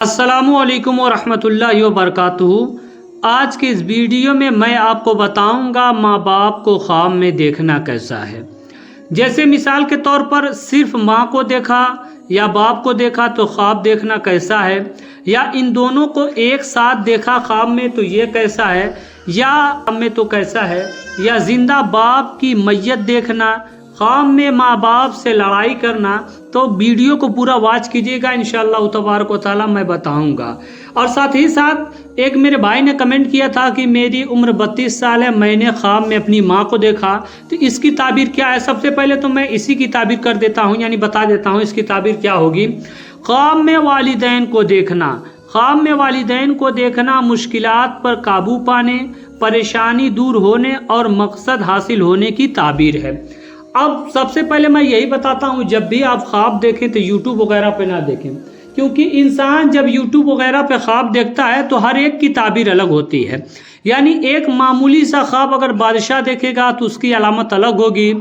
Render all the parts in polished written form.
अस्सलामुअलैकुम वरहमतुल्लाहि वबरकातुहू। आज के इस वीडियो में मैं आपको बताऊंगा माँ बाप को ख्वाब में देखना कैसा है। जैसे मिसाल के तौर पर सिर्फ माँ को देखा या बाप को देखा तो ख्वाब देखना कैसा है, या इन दोनों को एक साथ देखा ख्वाब में तो ये कैसा है, या ख्वाब में तो कैसा है, या जिंदा बाप की मैयत देखना, ख्वाब में माँ बाप से लड़ाई करना। तो वीडियो को पूरा वॉच कीजिएगा, इंशाअल्लाह तबारक व तआला मैं बताऊंगा। और साथ ही साथ एक मेरे भाई ने कमेंट किया था कि मेरी उम्र 32 साल है, मैंने ख्वाब में अपनी माँ को देखा, तो इसकी ताबीर क्या है। सबसे पहले तो मैं इसी की ताबीर कर देता हूँ, यानी बता देता हूँ इसकी ताबीर क्या होगी। ख्वाब में वालिदैन को देखना, ख्वाब में वालिदैन को देखना मुश्किलात पर काबू पाने, परेशानी दूर होने और मकसद हासिल होने की ताबीर है। अब सबसे पहले मैं यही बताता हूँ, जब भी आप ख्वाब देखें तो यूट्यूब वगैरह पे ना देखें, क्योंकि इंसान जब यूट्यूब वगैरह पे ख्वाब देखता है तो हर एक की ताबीर अलग होती है। यानी एक मामूली सा ख्वाब अगर बादशाह देखेगा तो उसकी अलामत अलग होगी,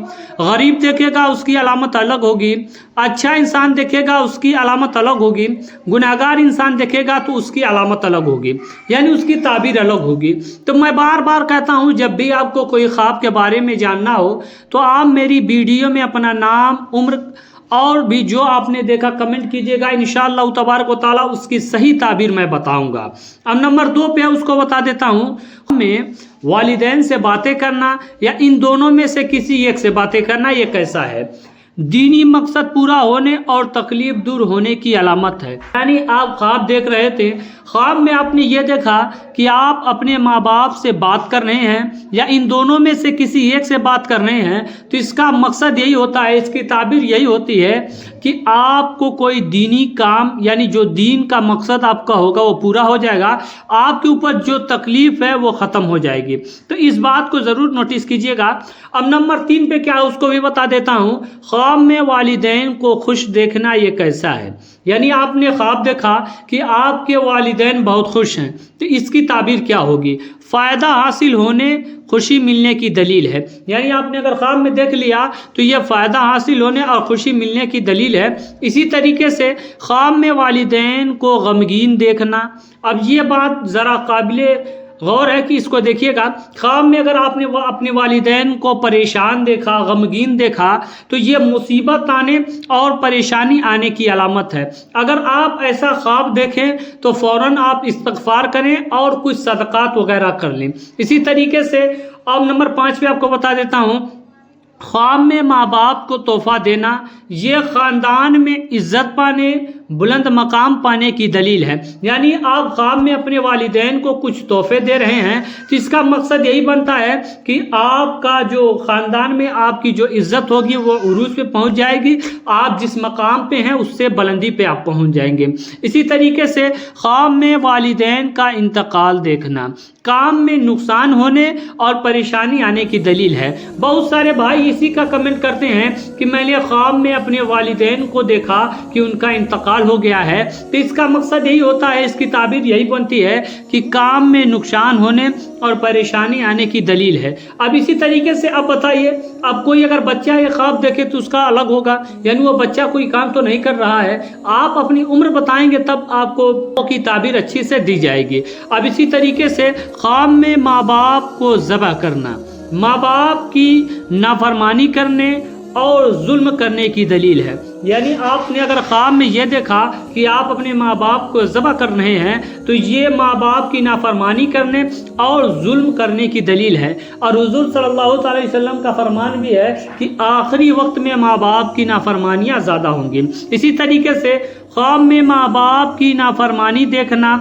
गरीब देखेगा उसकी अलामत अलग होगी, अच्छा इंसान देखेगा उसकी अलामत अलग होगी, गुनाहगार इंसान देखेगा तो उसकी अलामत अलग होगी, यानी उसकी ताबीर अलग होगी। तो मैं बार बार कहता हूँ, जब भी आपको कोई ख्वाब के बारे में जानना हो तो आप मेरी वीडियो में अपना नाम, उम्र और भी जो आपने देखा कमेंट कीजिएगा, इंशाअल्लाह तबारक व तआला उसकी सही ताबीर मैं बताऊंगा। अब नंबर 2 पे उसको बता देता हूँ, में वालिदैन से बातें करना या इन दोनों में से किसी एक से बातें करना, ये कैसा है। दीनी मकसद पूरा होने और तकलीफ दूर होने की अलामत है। यानी आप ख्वाब देख रहे थे, ख्वाब में आपने ये देखा कि आप अपने माँ बाप से बात कर रहे हैं या इन दोनों में से किसी एक से बात कर रहे हैं, तो इसका मकसद यही होता है, इसकी ताबीर यही होती है कि आपको कोई दीनी काम, यानी जो दीन का मकसद आपका होगा वो पूरा हो जाएगा, आपके ऊपर जो तकलीफ है वो ख़त्म हो जाएगी। तो इस बात को ज़रूर नोटिस कीजिएगा। अब नंबर 3 पे क्या है उसको भी बता देता हूँ। ख्वाब में वालिदैन को खुश देखना, ये कैसा है। यानी आपने ख्वाब देखा कि आपके वालिदैन बहुत खुश हैं, तो इसकी ताबीर क्या होगी। फ़ायदा हासिल होने, खुशी मिलने की दलील है। यानी आपने अगर ख्वाब में देख लिया तो यह फ़ायदा हासिल होने और खुशी मिलने की दलील है। इसी तरीके से ख्वाब में वालिदैन को गमगीन देखना, अब ये बात ज़रा काबिले गौर है कि इसको देखिएगा। ख्वाब में अगर आपने अपने वालिदैन को परेशान देखा, गमगीन देखा, तो ये मुसीबत आने और परेशानी आने की अलामत है। अगर आप ऐसा ख्वाब देखें तो फ़ौरन आप इस्तग़फ़ार करें और कुछ सदक़ात वगैरह कर लें। इसी तरीके से अब नंबर 5 पे आपको बता देता हूँ, ख्वाब में माँ बाप को तोहफ़ा देना, ये ख़ानदान में इज़्ज़त पाने, बुलंद मकाम पाने की दलील है। यानी आप ख्वाब में अपने वालिदैन को कुछ तोहफे दे रहे हैं तो इसका मकसद यही बनता है कि आपका जो ख़ानदान में आपकी जो इज़्ज़त होगी वो उरूज पे पहुंच जाएगी, आप जिस मकाम पे हैं उससे बुलंदी पे आप पहुंच जाएंगे। इसी तरीके से ख्वाब में वालिदैन का इंतकाल देखना, काम में नुकसान होने और परेशानी आने की दलील है। बहुत सारे भाई इसी का कमेंट करते हैं कि मैंने ख्वाब में अपने वालिदैन को देखा कि उनका इंतकाल हो गया है, तो इसका मकसद यही होता है, इसकी ताबीर यही बनती है कि काम में नुकसान होने और परेशानी आने की दलील है। अब इसी तरीके से अब बताइए, अब कोई अगर बच्चा ये ख्वाब देखे तो उसका अलग होगा, यानी वो बच्चा कोई काम तो नहीं कर रहा है, आप अपनी उम्र बताएंगे तब आपको की ताबीर अच्छी से दी जाएगी। अब इसी तरीके से ख्वाब में माँ बाप को ज़बह करना, माँ बाप की नाफरमानी करने और जुल्म करने की दलील है। यानी आपने अगर ख्वाब में ये देखा कि आप अपने माँ बाप को ज़बह कर रहे हैं तो ये माँ बाप की नाफरमानी करने और जुल्म करने की दलील है। और हुज़ूर सल्लल्लाहु अलैहि वसल्लम का फरमान भी है कि आखिरी वक्त में माँ बाप की नाफरमानियाँ ज़्यादा होंगी। इसी तरीके से ख्वाब में माँ बाप की नाफरमानी देखना,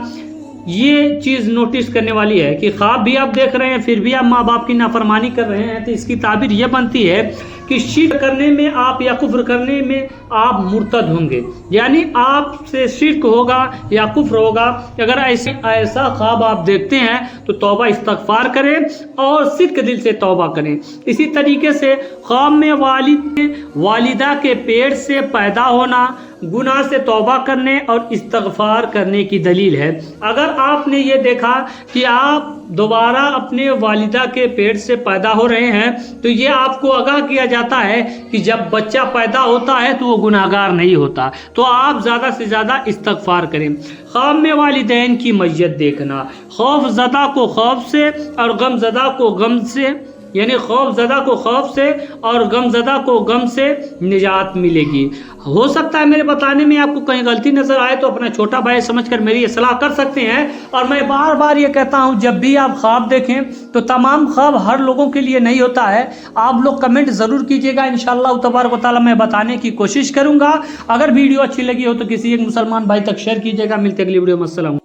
ये चीज़ नोटिस करने वाली है कि ख्वाब भी आप देख रहे हैं फिर भी आप माँ बाप की नाफरमानी कर रहे हैं, तो इसकी ताबीर यह बनती है कि शिर्क करने में आप या कुफ्र करने में आप मुर्तद होंगे, यानी आपसे शिर्क होगा या कुफ्र होगा। अगर ऐसा ख्वाब आप देखते हैं तो तौबा इस्तग़फ़ार करें और सिद्क़ दिल से तौबा करें। इसी तरीके से ख्वाब में वालिदा के पेट से पैदा होना, गुनाह से तौबा करने और इस्तगफार करने की दलील है। अगर आपने ये देखा कि आप दोबारा अपने वालिदा के पेट से पैदा हो रहे हैं तो ये आपको आगाह किया जाता है कि जब बच्चा पैदा होता है तो वो गुनाहगार नहीं होता। तो आप ज़्यादा से ज़्यादा इस्तगफार करें। ख्वाब में वालिदैन की मैयत देखना, खौफ ज़दा को खौफ से और गम ज़दा को गम से, यानी खौफ ज़दा को खौफ से और गम ज़दा को गम से निजात मिलेगी। हो सकता है मेरे बताने में आपको कहीं गलती नज़र आए तो अपना छोटा भाई समझकर मेरी इस्लाह कर सकते हैं। और मैं बार बार ये कहता हूँ, जब भी आप ख्वाब देखें तो तमाम ख्वाब हर लोगों के लिए नहीं होता है। आप लोग कमेंट ज़रूर कीजिएगा, इंशाअल्लाह तबारक व तआला मैं बताने की कोशिश करूँगा। अगर वीडियो अच्छी लगी हो तो किसी एक मुसलमान भाई तक शेयर कीजिएगा। मिलते अगली वीडियो में। अस्सलाम।